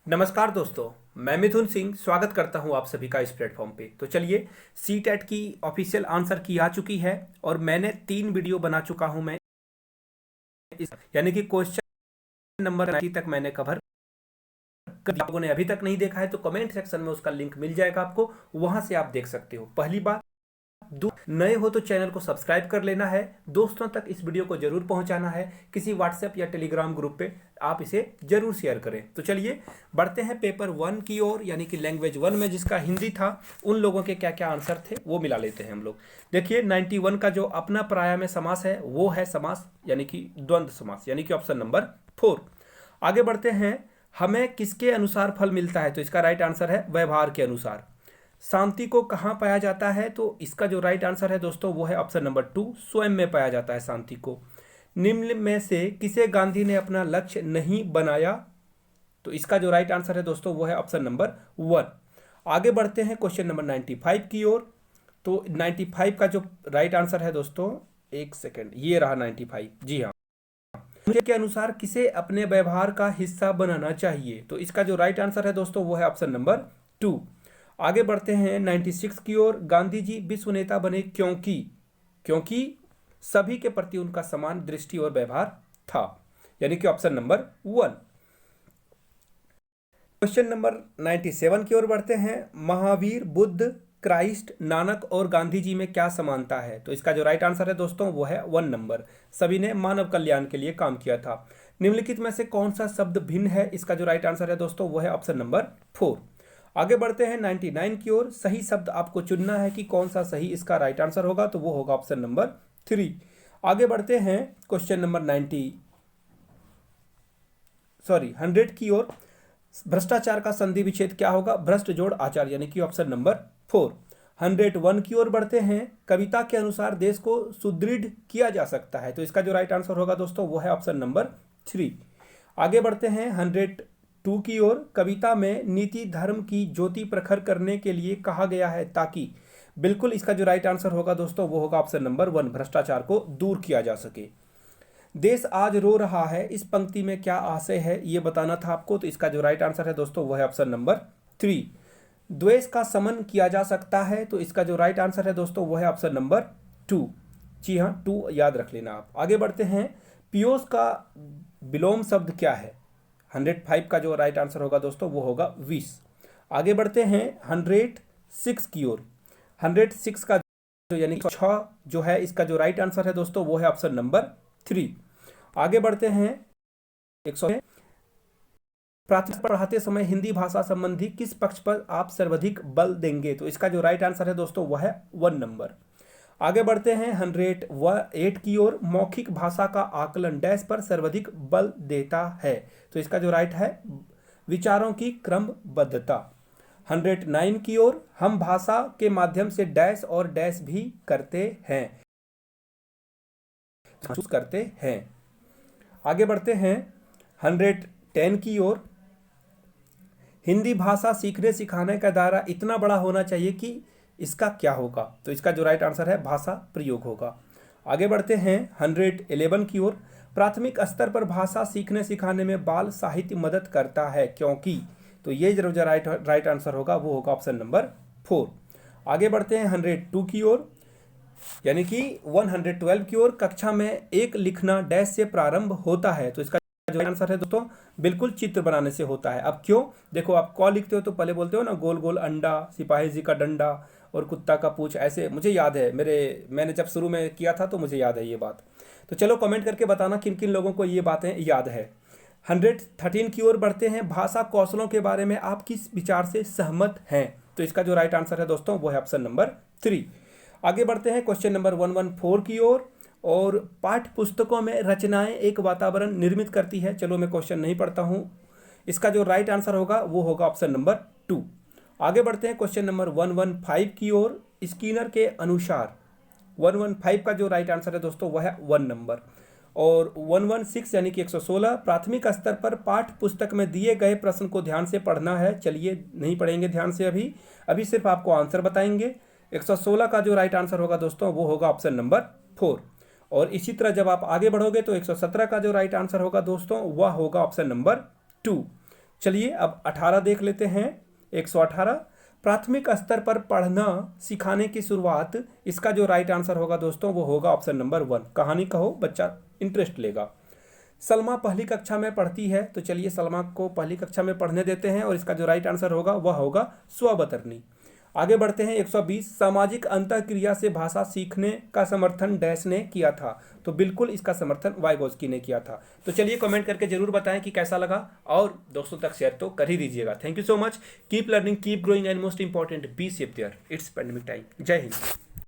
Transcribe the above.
नमस्कार दोस्तों, मैं मिथुन सिंह स्वागत करता हूं आप सभी का इस प्लेटफॉर्म पे। तो चलिए, सी टेट की ऑफिशियल आंसर की आ चुकी है और मैंने 3 वीडियो बना चुका हूं मैं यानी कि क्वेश्चन नंबर 90 तक मैंने कवर कर। लोगों ने अभी तक नहीं देखा है तो कमेंट सेक्शन में उसका लिंक मिल जाएगा आपको, वहां से आप देख सकते हो। पहली बात, नए हो तो चैनल को सब्सक्राइब कर लेना है, दोस्तों तक इस वीडियो को जरूर पहुंचाना है, किसी व्हाट्सएप या टेलीग्राम ग्रुप पे आप इसे जरूर शेयर करें। तो चलिए बढ़ते हैं पेपर 1 की ओर, यानी कि लैंग्वेज 1 में जिसका हिंदी था उन लोगों के क्या क्या आंसर थे वो मिला लेते हैं हम लोग। देखिए 91 का जो अपना पराया में समास है वो है समास यानी कि द्वंद्व समास, यानी कि ऑप्शन नंबर 4। आगे बढ़ते हैं, हमें किसके अनुसार फल मिलता है, तो इसका राइट आंसर है व्यवहार के अनुसार। शांति को कहाँ पाया जाता है, तो इसका जो राइट आंसर है दोस्तों वो है ऑप्शन नंबर 2, स्वयं में पाया जाता है शांति को। निम्न में से किसे गांधी ने अपना लक्ष्य नहीं बनाया, तो इसका जो राइट आंसर है दोस्तों वो है ऑप्शन नंबर 1। आगे बढ़ते हैं क्वेश्चन नंबर 95 की ओर। तो 95 का जो राइट आंसर है दोस्तों, एक सेकेंड, ये रहा 95। जी हाँ, मुझे के अनुसार किसे अपने व्यवहार का हिस्सा बनाना चाहिए, तो इसका जो राइट आंसर है दोस्तों वो है ऑप्शन नंबर 2। आगे बढ़ते हैं 96 की ओर। गांधी जी विश्व नेता बने क्योंकि क्योंकि सभी के प्रति उनका समान दृष्टि और व्यवहार था, यानी कि ऑप्शन नंबर 1। क्वेश्चन नंबर 97 की ओर बढ़ते हैं। महावीर, बुद्ध, क्राइस्ट, नानक और गांधी जी में क्या समानता है, तो इसका जो राइट आंसर है दोस्तों वो है 1 नंबर। सभी ने मानव कल्याण के लिए काम किया था। निम्नलिखित में से कौन सा शब्द भिन्न है, इसका जो राइट आंसर है दोस्तों वो है ऑप्शन नंबर 4। आगे बढ़ते हैं 99 की ओर। सही शब्द आपको चुनना है कि कौन सा सही इसका राइट आंसर होगा, तो वो होगा ऑप्शन नंबर 3। आगे बढ़ते हैं क्वेश्चन नंबर 100 की ओर। भ्रष्टाचार का संधि विच्छेद क्या होगा, भ्रष्ट जोड़ आचार, यानी कि ऑप्शन नंबर 4। 101 की ओर बढ़ते हैं। कविता के अनुसार देश को सुदृढ़ किया जा सकता है, तो इसका जो राइट आंसर होगा दोस्तों वो है ऑप्शन नंबर 3। आगे बढ़ते हैं 102 की ओर। कविता में नीति धर्म की ज्योति प्रखर करने के लिए कहा गया है ताकि, बिल्कुल इसका जो राइट आंसर होगा दोस्तों वो होगा ऑप्शन नंबर 1, भ्रष्टाचार को दूर किया जा सके। देश आज रो रहा है, इस पंक्ति में क्या आशय है ये बताना था आपको, तो इसका जो राइट आंसर है दोस्तों वो है ऑप्शन नंबर 3। द्वेष का शमन किया जा सकता है, तो इसका जो राइट आंसर है दोस्तों वो है ऑप्शन नंबर 2। जी हाँ, 2 याद रख लेना आप। आगे बढ़ते हैं, पीयूष का विलोम शब्द क्या है। 105 का जो राइट आंसर होगा दोस्तों वो होगा 20। आगे बढ़ते हैं 106 की ओर। 106 का जो यानी 6 जो है, इसका जो राइट आंसर है दोस्तों वो है ऑप्शन नंबर 3। आगे बढ़ते हैं 100। प्राथमिक पढ़ाते समय हिंदी भाषा संबंधी किस पक्ष पर आप सर्वाधिक बल देंगे, तो इसका जो राइट आंसर है दोस्तों वह है 1 नंबर। आगे बढ़ते हैं 108 की ओर। मौखिक भाषा का आकलन डैश पर सर्वाधिक बल देता है, तो इसका जो राइट है विचारों की क्रमबद्धता। 109 की ओर। हम भाषा के माध्यम से डैश और डैश भी करते हैं, महसूस करते हैं। आगे बढ़ते हैं 110 की ओर। हिंदी भाषा सीखने सिखाने का दायरा इतना बड़ा होना चाहिए कि इसका क्या होगा, तो इसका जो राइट आंसर है भाषा प्रयोग होगा। आगे बढ़ते हैं 111 की ओर। प्राथमिक स्तर पर भाषा सीखने सिखाने में बाल साहित्य मदद करता है क्योंकि, तो ये जो राइट आंसर होगा वो होगा ऑप्शन नंबर 4। आगे बढ़ते हैं 102 की ओर, यानी कि 112 की ओर। कक्षा में एक लिखना डैश से प्रारंभ होता है, तो इसका जो आंसर है दोस्तों बिल्कुल चित्र बनाने से होता है। अब क्यों, देखो आप क लिखते हो तो पहले बोलते हो ना गोल गोल अंडा, सिपाही जी का डंडा और कुत्ता का पूंछ, ऐसे मुझे याद है, मैंने जब शुरू में किया था तो मुझे याद है ये बात। तो चलो कमेंट करके बताना किन किन लोगों को ये बातें याद है। 113 की ओर बढ़ते हैं। भाषा कौशलों के बारे में आप किस विचार से सहमत हैं, तो इसका जो राइट आंसर है दोस्तों वो है ऑप्शन नंबर 3। आगे बढ़ते हैं क्वेश्चन नंबर 114 की ओर। और पाठ्य पुस्तकों में रचनाएं एक वातावरण निर्मित करती है, चलो मैं क्वेश्चन नहीं पढ़ता हूं, इसका जो राइट आंसर होगा वो होगा ऑप्शन नंबर 2। आगे बढ़ते हैं क्वेश्चन नंबर 115 की ओर। स्किनर के अनुसार 115 का जो राइट आंसर है दोस्तों वह है 1 नंबर। और 116 यानी कि 116, प्राथमिक स्तर पर पाठ्य पुस्तक में दिए गए प्रश्न को ध्यान से पढ़ना है। चलिए नहीं पढ़ेंगे ध्यान से, अभी सिर्फ आपको आंसर बताएंगे। 116 का जो राइट आंसर होगा दोस्तों वो होगा ऑप्शन नंबर 4। और इसी तरह जब आप आगे बढ़ोगे तो 117 का जो राइट आंसर होगा दोस्तों वह होगा ऑप्शन नंबर 2। चलिए अब 18 देख लेते हैं। 118, प्राथमिक स्तर पर पढ़ना सिखाने की शुरुआत। इसका जो राइट आंसर होगा दोस्तों वो होगा ऑप्शन नंबर 1। कहानी कहो, बच्चा इंटरेस्ट लेगा। सलमा पहली कक्षा में पढ़ती है, तो चलिए सलमा को पहली कक्षा में पढ़ने देते हैं और इसका जो राइट आंसर होगा वह होगा स्वबतरनी। आगे बढ़ते हैं। 120, सामाजिक अंतःक्रिया से भाषा सीखने का समर्थन डैश ने किया था, तो बिल्कुल इसका समर्थन वाइगोस्की ने किया था। तो चलिए कमेंट करके जरूर बताएं कि कैसा लगा और दोस्तों तक शेयर तो कर ही दीजिएगा। Thank you so much. Keep learning, keep growing and most important be safe there. It's pandemic time. जय हिंद।